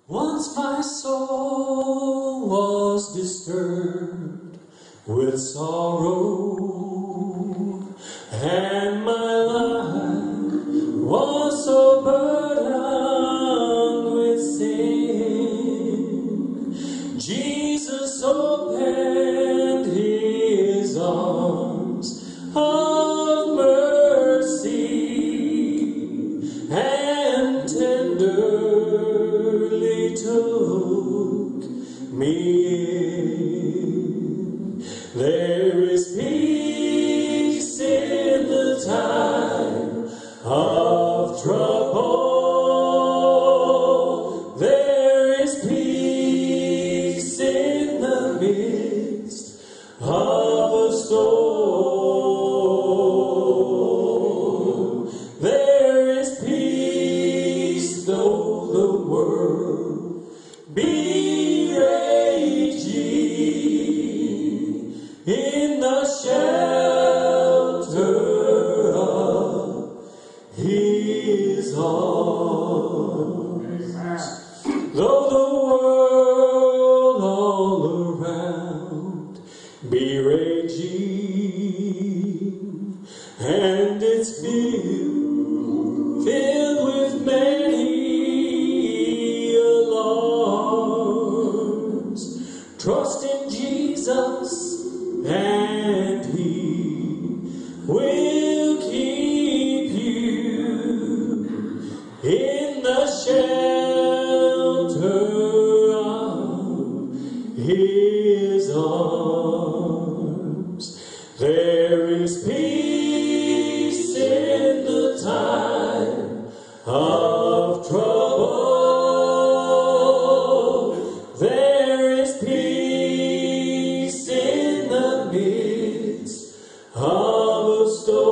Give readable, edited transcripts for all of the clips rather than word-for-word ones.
Once my soul was disturbed with sorrow, and my life was so burdened with sin. Jesus opened his arms of mercy and tenderly took me in. There is peace in the time of trouble. There is peace in the midst of a storm. There is peace though the world be raging in the shelter of his arms. Though the world all around be raging, and it's filled with many alarms, trust in Jesus and he will keep you in the shelter of his arms. There is peace in the time of trouble. There is peace in the midst of a storm.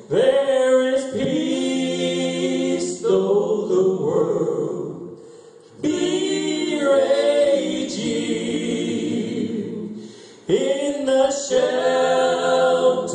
There is peace though the world be raging in the shelter